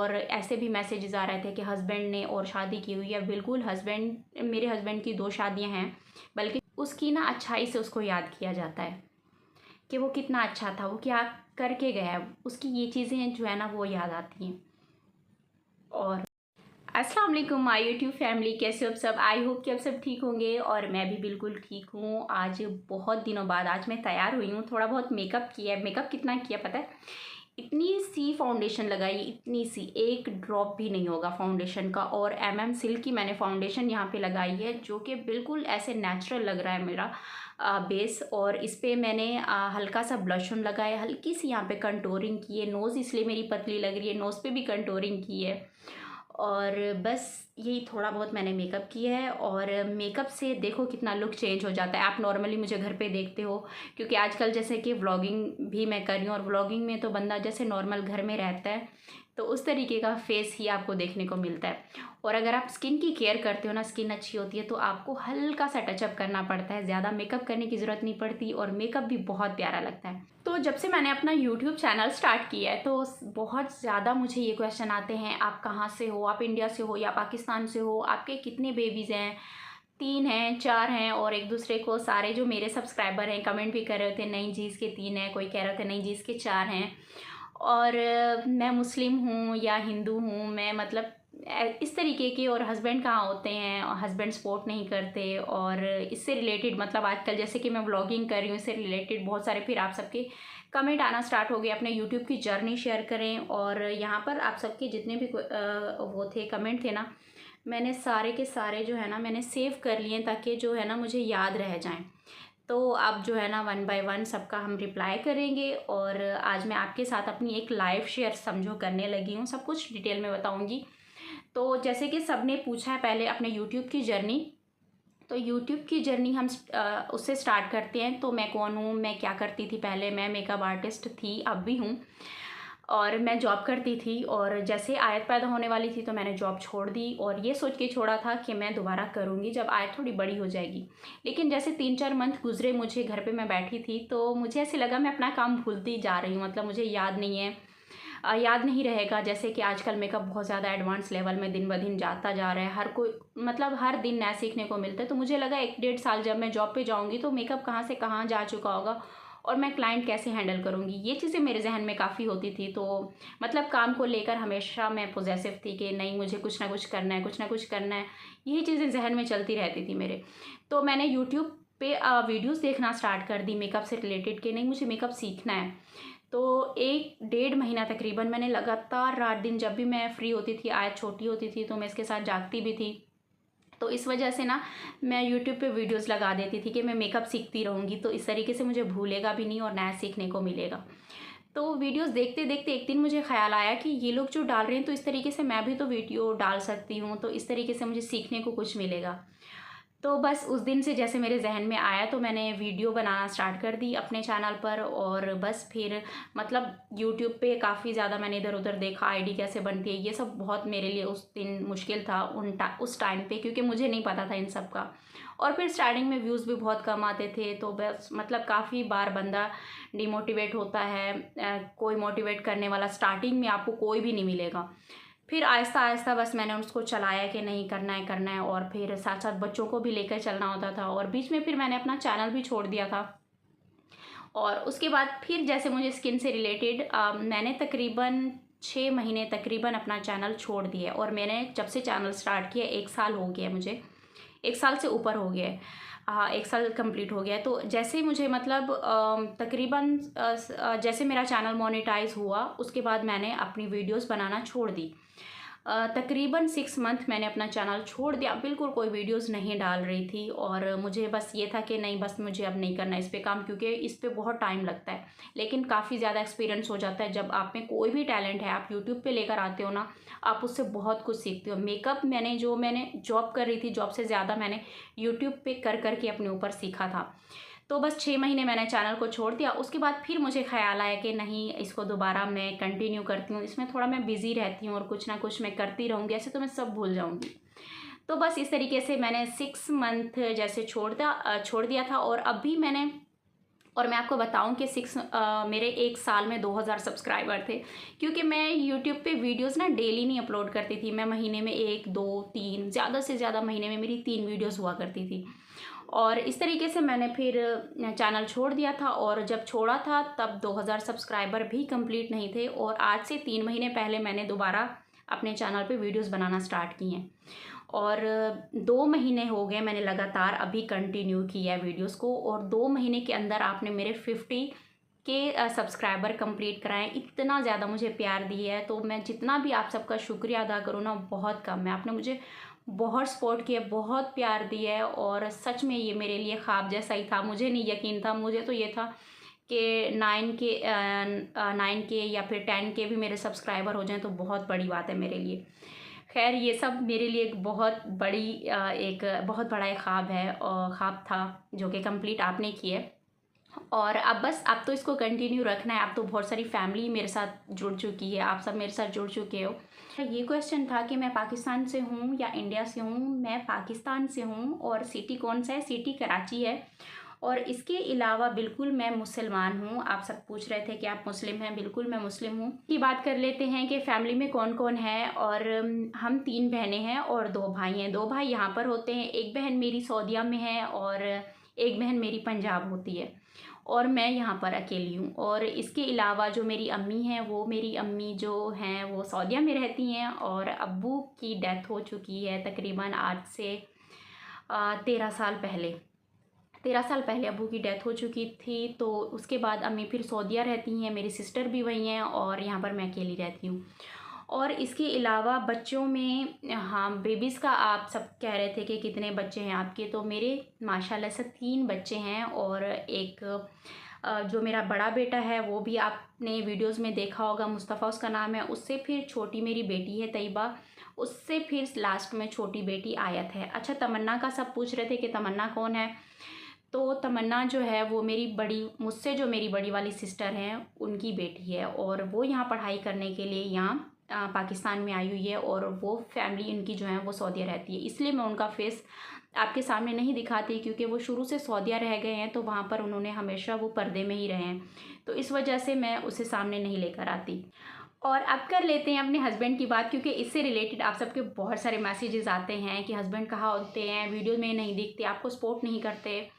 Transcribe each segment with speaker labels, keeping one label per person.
Speaker 1: और ऐसे भी मैसेजेस आ रहे थे कि हस्बैंड ने और शादी की हुई है। बिल्कुल मेरे हस्बैंड की 2 शादियां हैं, बल्कि उसकी ना अच्छाई से उसको याद किया जाता है कि वो कितना अच्छा था, वो क्या करके गया है, उसकी ये चीज़ें जो है ना वो याद आती हैं। और अस्सलाम वालेकुम माय यूट्यूब फैमिली, कैसे हो आप सब। आई होप कि आप सब ठीक होंगे और मैं भी बिल्कुल ठीक हूँ। आज बहुत दिनों बाद आज मैं तैयार हुई हूँ, थोड़ा बहुत मेकअप किया है। मेकअप कितना किया पता है, इतनी सी फाउंडेशन लगाई, इतनी सी, एक ड्रॉप भी नहीं होगा फाउंडेशन का। और सिल्क की मैंने फाउंडेशन यहाँ पे लगाई है, जो कि बिल्कुल ऐसे नेचुरल लग रहा है मेरा बेस। और इस पर मैंने हल्का सा ब्लश ऑन लगाया, हल्की सी यहाँ पे कंटोरिंग की है। नोज़ इसलिए मेरी पतली लग रही है, नोज़ पे भी कंटोरिंग की है। और बस यही थोड़ा बहुत मैंने मेकअप किया है। और मेकअप से देखो कितना लुक चेंज हो जाता है। आप नॉर्मली मुझे घर पे देखते हो, क्योंकि आजकल जैसे कि व्लॉगिंग भी मैं कर रही हूँ, और व्लॉगिंग में तो बंदा जैसे नॉर्मल घर में रहता है तो उस तरीके का फेस ही आपको देखने को मिलता है। और अगर आप स्किन की केयर करते हो ना, स्किन अच्छी होती है, तो आपको हल्का सा टचअप करना पड़ता है, ज़्यादा मेकअप करने की ज़रूरत नहीं पड़ती, और मेकअप भी बहुत प्यारा लगता है। तो जब से मैंने अपना यूट्यूब चैनल स्टार्ट किया है, तो बहुत ज़्यादा मुझे ये क्वेश्चन आते हैं, आप कहाँ से हो, आप इंडिया से हो या पाकिस्तान से हो, आपके कितने बेबीज़ हैं, 3 हैं, 4 हैं। और एक दूसरे को सारे जो मेरे सब्सक्राइबर हैं कमेंट भी कर रहे थे, नहीं जी इसके 3 हैं, कोई कह रहे थे नहीं जी इसके 4 हैं। और मैं मुस्लिम हूँ या हिंदू हूँ, मैं मतलब इस तरीके के। और हस्बैंड कहाँ होते हैं, और हस्बैंड सपोर्ट नहीं करते। और इससे रिलेटेड मतलब आजकल जैसे कि मैं व्लॉगिंग कर रही हूँ, इससे रिलेटेड बहुत सारे फिर आप सबके कमेंट आना स्टार्ट हो गए। अपने यूट्यूब की जर्नी शेयर करें। और यहाँ पर आप सबके जितने भी वो थे कमेंट थे ना, मैंने सारे के सारे जो है ना मैंने सेव कर लिए, ताकि जो है ना मुझे याद रह जाएं। तो अब जो है ना 1 बाय 1 सबका हम रिप्लाई करेंगे। और आज मैं आपके साथ अपनी एक लाइफ शेयर समझो करने लगी हूँ, सब कुछ डिटेल में बताऊँगी। तो जैसे कि सबने पूछा है पहले अपने यूट्यूब की जर्नी, तो यूट्यूब की जर्नी हम उससे स्टार्ट करते हैं। तो मैं कौन हूँ, मैं क्या करती थी पहले। मैं मेकअप आर्टिस्ट थी, अब भी हूँ। और मैं जॉब करती थी, और जैसे आयत पैदा होने वाली थी तो मैंने जॉब छोड़ दी, और ये सोच के छोड़ा था कि मैं दोबारा करूँगी जब आयत थोड़ी बड़ी हो जाएगी। लेकिन जैसे 3-4 मंथ गुजरे मुझे, घर पे मैं बैठी थी, तो मुझे ऐसे लगा मैं अपना काम भूलती जा रही हूँ, मतलब मुझे याद नहीं है, याद नहीं रहेगा। जैसे कि आजकल मेकअप बहुत ज़्यादा एडवांस लेवल में दिन ब दिन जाता जा रहा है, हर कोई मतलब हर दिन नया सीखने को मिलता है। तो मुझे लगा 1-1.5 साल जब मैं जॉब पे जाऊँगी तो मेकअप कहाँ से कहाँ जा चुका होगा, और मैं क्लाइंट कैसे हैंडल करूँगी, ये चीज़ें मेरे जहन में काफ़ी होती थी। तो मतलब काम को लेकर हमेशा मैं पॉजेसिव थी कि नहीं मुझे कुछ ना कुछ करना है, कुछ ना कुछ करना है, यही चीज़ें जहन में चलती रहती थी मेरे। तो मैंने यूट्यूब पे वीडियोस देखना स्टार्ट कर दी मेकअप से रिलेटेड, कि नहीं मुझे मेकअप सीखना है। तो 1-1.5 महीना तकरीबन मैंने लगातार रात दिन, जब भी मैं फ्री होती थी, आयत छोटी होती थी तो मैं इसके साथ जागती भी थी। तो इस वजह से ना मैं यूट्यूब पे वीडियोस लगा देती थी कि मैं मेकअप सीखती रहूँगी, तो इस तरीके से मुझे भूलेगा भी नहीं और नया सीखने को मिलेगा। तो वीडियोस देखते देखते एक दिन मुझे ख़्याल आया कि ये लोग जो डाल रहे हैं तो इस तरीके से मैं भी तो वीडियो डाल सकती हूँ, तो इस तरीके से मुझे सीखने को कुछ मिलेगा। तो बस उस दिन से जैसे मेरे जहन में आया तो मैंने वीडियो बनाना स्टार्ट कर दी अपने चैनल पर। और बस फिर मतलब यूट्यूब पे काफ़ी ज़्यादा मैंने इधर उधर देखा, आईडी कैसे बनती है, ये सब बहुत मेरे लिए उस दिन मुश्किल था उस टाइम पे, क्योंकि मुझे नहीं पता था इन सब का। और फिर स्टार्टिंग में व्यूज़ भी बहुत कम आते थे, तो बस मतलब काफ़ी बार बंदा डिमोटिवेट होता है। कोई मोटिवेट करने वाला स्टार्टिंग में आपको कोई भी नहीं मिलेगा। फिर आहिस्ता आहिस्ता बस मैंने उसको चलाया कि नहीं करना है करना है, और फिर साथ साथ बच्चों को भी लेकर चलना होता था। और बीच में फिर मैंने अपना चैनल भी छोड़ दिया था। और उसके बाद फिर जैसे मुझे स्किन से रिलेटेड मैंने तकरीबन 6 महीने तकरीबन अपना चैनल छोड़ दिया। और मैंने जब से चैनल स्टार्ट किया 1 साल हो गया मुझे, 1 साल से ऊपर हो गया है। हाँ, 1 साल कंप्लीट हो गया है। तो जैसे ही मुझे मतलब तकरीबन जैसे मेरा चैनल मोनेटाइज हुआ, उसके बाद मैंने अपनी वीडियोस बनाना छोड़ दी। तकरीबन 6 मंथ मैंने अपना चैनल छोड़ दिया, बिल्कुल कोई वीडियोस नहीं डाल रही थी। और मुझे बस ये था कि नहीं बस मुझे अब नहीं करना इस पे काम, क्योंकि इस पे बहुत टाइम लगता है। लेकिन काफ़ी ज़्यादा एक्सपीरियंस हो जाता है जब आप में कोई भी टैलेंट है, आप यूट्यूब पे लेकर आते हो ना, आप उससे बहुत कुछ सीखते हो। मेकअप मैंने जॉब कर रही थी, जॉब से ज़्यादा मैंने यूट्यूब पे कर कर के अपने ऊपर सीखा था। तो बस 6 महीने मैंने चैनल को छोड़ दिया। उसके बाद फिर मुझे ख़्याल आया कि नहीं इसको दोबारा मैं कंटिन्यू करती हूँ, इसमें थोड़ा मैं बिज़ी रहती हूँ और कुछ ना कुछ मैं करती रहूँगी, ऐसे तो मैं सब भूल जाऊँगी। तो बस इस तरीके से मैंने 6 मंथ जैसे छोड़ दिया था। और अभी मैंने और मैं आपको बताऊं कि मेरे 1 साल में 2000 सब्सक्राइबर थे, क्योंकि मैं यूट्यूब पे वीडियोस ना डेली नहीं अपलोड करती थी। मैं महीने में 1 2 3 ज़्यादा से ज़्यादा महीने में मेरी 3 वीडियोस हुआ करती थी। और इस तरीके से मैंने फिर चैनल छोड़ दिया था, और जब छोड़ा था तब 2000 सब्सक्राइबर भी कंप्लीट नहीं थे, और आज से 3 महीने पहले मैंने दोबारा अपने चैनल पे वीडियोस बनाना स्टार्ट की हैं। और 2 महीने हो गए मैंने लगातार अभी कंटिन्यू किया है वीडियोस को, और 2 महीने के अंदर आपने मेरे 50 के सब्सक्राइबर कंप्लीट कराएं। इतना ज़्यादा मुझे प्यार दिया है, तो मैं जितना भी आप सबका शुक्रिया अदा करूँ ना बहुत कम है। आपने मुझे बहुत सपोर्ट किया, बहुत प्यार दिया है, और सच में ये मेरे लिए ख्वाब जैसा ही था। मुझे नहीं यकीन था, मुझे तो ये था कि 9 के या फिर 10 के भी मेरे सब्सक्राइबर हो जाएं तो बहुत बड़ी बात है मेरे लिए। खैर, ये सब मेरे लिए एक बहुत बहुत बड़ा एक ख्वाब है, और ख्वाब था जो कि कंप्लीट आपने किया है। और अब तो इसको कंटिन्यू रखना है। अब तो बहुत सारी फैमिली मेरे साथ जुड़ चुकी है, आप सब मेरे साथ जुड़ चुके हो। ये क्वेश्चन था कि मैं पाकिस्तान से हूँ या इंडिया से हूँ। मैं पाकिस्तान से हूँ, और सिटी कौन सा है? सिटी कराची है। और इसके अलावा बिल्कुल मैं मुसलमान हूँ। आप सब पूछ रहे थे कि आप मुस्लिम हैं, बिल्कुल मैं मुस्लिम हूँ। की बात कर लेते हैं कि फैमिली में कौन कौन है। और हम 3 बहनें हैं और 2 भाई हैं। 2 भाई यहाँ पर होते हैं, एक बहन मेरी सऊदीया में है और एक बहन मेरी पंजाब होती है, और मैं यहाँ पर अकेली हूँ। और इसके अलावा जो मेरी अम्मी हैं, वो मेरी अम्मी जो हैं वो सऊदीया में रहती हैं, और अब्बू की डेथ हो चुकी है तकरीबन आज से 13 साल पहले। 13 साल पहले अब्बू की डेथ हो चुकी थी। तो उसके बाद अम्मी फिर सऊदीया रहती हैं, मेरी सिस्टर भी वहीं हैं, और यहाँ पर मैं अकेली रहती हूँ। और इसके अलावा बच्चों में, हाँ, बेबीज़ का आप सब कह रहे थे कि कितने बच्चे हैं आपके, तो मेरे माशाल्लाह से 3 बच्चे हैं। और एक जो मेरा बड़ा बेटा है वो भी आपने वीडियोस में देखा होगा, मुस्तफ़ा उसका नाम है। उससे फिर छोटी मेरी बेटी है तैयबा, उससे फिर लास्ट में छोटी बेटी आयत है। अच्छा, तमन्ना का सब पूछ रहे थे कि तमन्ना कौन है। तो तमन्ना जो है वो मुझसे जो मेरी बड़ी वाली सिस्टर हैं उनकी बेटी है, और वो यहाँ पढ़ाई करने के लिए यहाँ पाकिस्तान में आई हुई है, और वो फैमिली इनकी जो है वो सऊदीया रहती है। इसलिए मैं उनका फेस आपके सामने नहीं दिखाती, क्योंकि वो शुरू से सऊदीया रह गए हैं, तो वहाँ पर उन्होंने हमेशा वो पर्दे में ही रहे हैं, तो इस वजह से मैं उसे सामने नहीं लेकर आती। और अब कर लेते हैं अपने हस्बैंड की बात, क्योंकि इससे रिलेटेड आप सबके बहुत सारे मैसेजेस आते हैं कि हस्बैंड कहाँ होते हैं, वीडियो में नहीं दिखते, आपको सपोर्ट नहीं करते।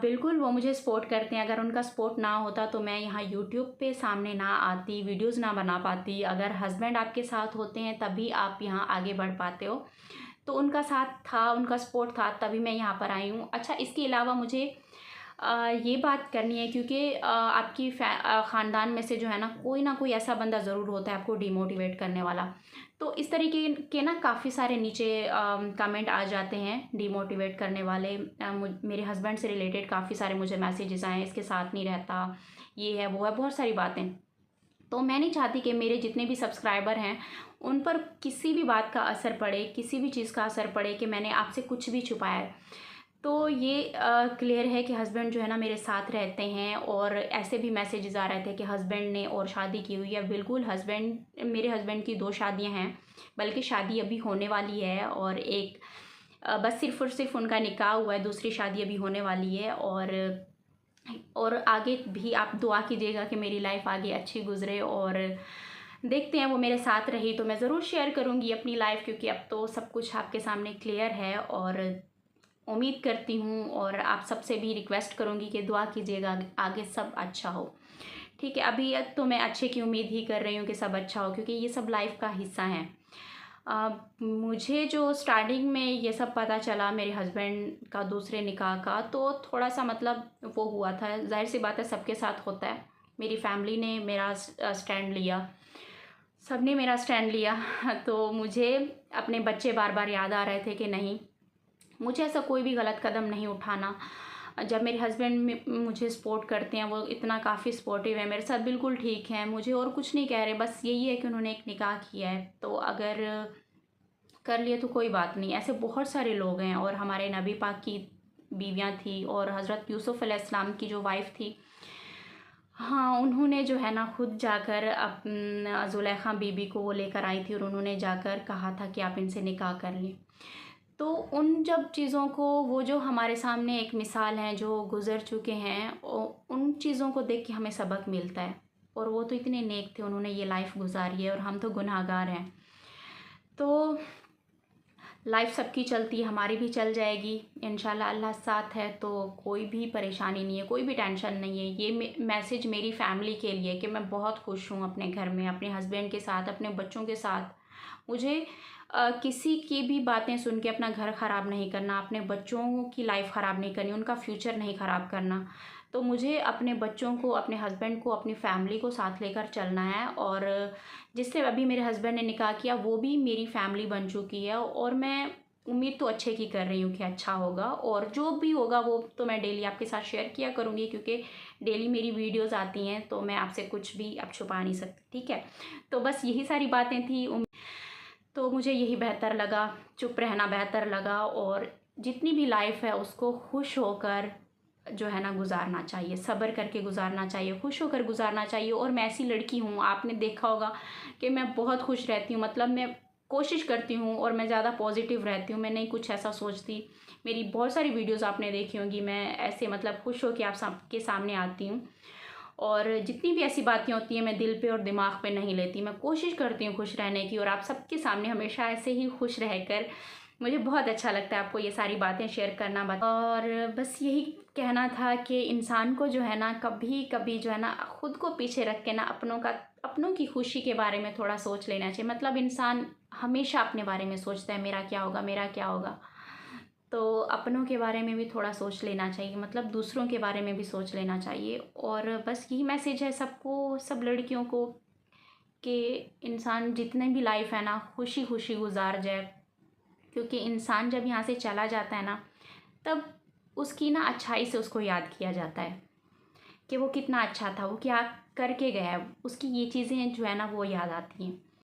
Speaker 1: बिल्कुल वो मुझे सपोर्ट करते हैं। अगर उनका सपोर्ट ना होता तो मैं यहाँ यूट्यूब पे सामने ना आती, वीडियोस ना बना पाती। अगर हस्बैंड आपके साथ होते हैं तभी आप यहाँ आगे बढ़ पाते हो, तो उनका साथ था, उनका सपोर्ट था, तभी मैं यहाँ पर आई हूँ। अच्छा, इसके अलावा मुझे ये बात करनी है, क्योंकि आपकी ख़ानदान में से जो है ना कोई ऐसा बंदा ज़रूर होता है आपको डिमोटिवेट करने वाला। तो इस तरीके के ना काफ़ी सारे नीचे कमेंट आ जाते हैं डिमोटिवेट करने वाले। मेरे हस्बैंड से रिलेटेड काफ़ी सारे मुझे मैसेजेस आए हैं, इसके साथ नहीं रहता, ये है वो है, बहुत सारी बातें। तो मैं नहीं चाहती कि मेरे जितने भी सब्सक्राइबर हैं उन पर किसी भी बात का असर पड़े, किसी भी चीज़ का असर पड़े कि मैंने आपसे कुछ भी छुपाया है। तो ये क्लियर है कि हस्बैंड जो है ना मेरे साथ रहते हैं। और ऐसे भी मैसेजेस आ रहे थे कि हस्बैंड ने और शादी की हुई है। बिल्कुल, मेरे हस्बैंड की 2 शादियां हैं, बल्कि शादी अभी होने वाली है, और एक बस सिर्फ़ और सिर्फ उनका निकाह हुआ है, दूसरी शादी अभी होने वाली है। और आगे भी आप दुआ कीजिएगा कि मेरी लाइफ आगे अच्छी गुजरे, और देखते हैं वो मेरे साथ रही तो मैं ज़रूर शेयर करूँगी अपनी लाइफ, क्योंकि अब तो सब कुछ आपके सामने क्लियर है। और उम्मीद करती हूँ और आप सबसे भी रिक्वेस्ट करूँगी कि दुआ कीजिएगा आगे सब अच्छा हो। ठीक है, अभी तो मैं अच्छे की उम्मीद ही कर रही हूँ कि सब अच्छा हो, क्योंकि ये सब लाइफ का हिस्सा है। मुझे जो स्टार्टिंग में ये सब पता चला मेरे हस्बैंड का दूसरे निकाह का, तो थोड़ा सा मतलब वो हुआ था। ज़ाहिर सी बात है, सबके साथ होता है। मेरी फैमिली ने मेरा स्टैंड लिया, सबने मेरा स्टैंड लिया। तो मुझे अपने बच्चे बार बार याद आ रहे थे कि नहीं, मुझे ऐसा कोई भी गलत कदम नहीं उठाना। जब मेरे हस्बैंड मुझे सपोर्ट करते हैं, वो इतना काफ़ी सपोर्टिव है मेरे साथ, बिल्कुल ठीक है, मुझे और कुछ नहीं कह रहे, बस यही है कि उन्होंने एक निकाह किया है, तो अगर कर लिए तो कोई बात नहीं। ऐसे बहुत सारे लोग हैं। और हमारे नबी पाक की बीवियाँ थी, और हज़रत यूसुफ़ अलैहिस्सलाम की जो वाइफ़ थी, हाँ, उन्होंने जो है ना खुद जाकर ज़ुलेखा बीबी को वो लेकर आई थी, और उन्होंने जाकर कहा था कि आप इनसे निकाह कर लें। तो उन जब चीज़ों को, वो जो हमारे सामने एक मिसाल हैं जो गुज़र चुके हैं, उन चीज़ों को देख के हमें सबक मिलता है। और वो तो इतने नेक थे, उन्होंने ये लाइफ गुजारी है और हम तो गुनहगार हैं। तो लाइफ सबकी चलती है, हमारी भी चल जाएगी इंशाल्लाह। अल्लाह साथ है तो कोई भी परेशानी नहीं है, कोई भी टेंशन नहीं है। ये मैसेज मेरी फैमिली के लिए कि मैं बहुत खुश हूँ अपने घर में, अपने हस्बैंड के साथ, अपने बच्चों के साथ। मुझे किसी की भी बातें सुन के अपना घर ख़राब नहीं करना, अपने बच्चों की लाइफ ख़राब नहीं करनी, उनका फ्यूचर नहीं ख़राब करना। तो मुझे अपने बच्चों को, अपने हस्बैंड को, अपनी फैमिली को साथ लेकर चलना है। और जिससे अभी मेरे हस्बैंड ने निकाह किया वो भी मेरी फैमिली बन चुकी है। और मैं उम्मीद तो अच्छे की कर रही हूँ कि अच्छा होगा, और जो भी होगा वो तो मैं डेली आपके साथ शेयर किया करूँगी, क्योंकि डेली मेरी वीडियोस आती हैं तो मैं आपसे कुछ भी अब छुपा नहीं सकती, ठीक है। तो बस यही सारी बातें थी। तो मुझे यही बेहतर लगा, चुप रहना बेहतर लगा। और जितनी भी लाइफ है उसको खुश होकर जो है ना गुजारना चाहिए, सब्र करके गुजारना चाहिए, खुश होकर गुजारना चाहिए। और मैं ऐसी लड़की हूँ, आपने देखा होगा कि मैं बहुत खुश रहती हूँ, मतलब मैं कोशिश करती हूँ और मैं ज़्यादा पॉजिटिव रहती हूँ, मैं नहीं कुछ ऐसा सोचती। मेरी बहुत सारी वीडियोस आपने देखी होंगी, मैं ऐसे मतलब खुश होकर आप सबके सामने आती हूँ। और जितनी भी ऐसी बातें होती हैं मैं दिल पे और दिमाग पे नहीं लेती, मैं कोशिश करती हूँ खुश रहने की। और आप सबके सामने हमेशा ऐसे ही खुश रहकर, मुझे बहुत अच्छा लगता है आपको ये सारी बातें शेयर करना। और बस यही कहना था कि इंसान को जो है ना कभी कभी जो है ना खुद को पीछे रख के ना अपनों की खुशी के बारे में थोड़ा सोच लेना चाहिए। मतलब इंसान हमेशा अपने बारे में सोचता है, मेरा क्या होगा, मेरा क्या होगा। तो अपनों के बारे में भी थोड़ा सोच लेना चाहिए, मतलब दूसरों के बारे में भी सोच लेना चाहिए। और बस यही मैसेज है सबको, सब लड़कियों को, कि इंसान जितने भी लाइफ है ना खुशी खुशी गुजार जाए। क्योंकि इंसान जब यहाँ से चला जाता है ना, तब उसकी ना अच्छाई से उसको याद किया जाता है कि वो कितना अच्छा था, वो क्या करके गया है, उसकी ये चीज़ें जो है ना वो याद आती हैं।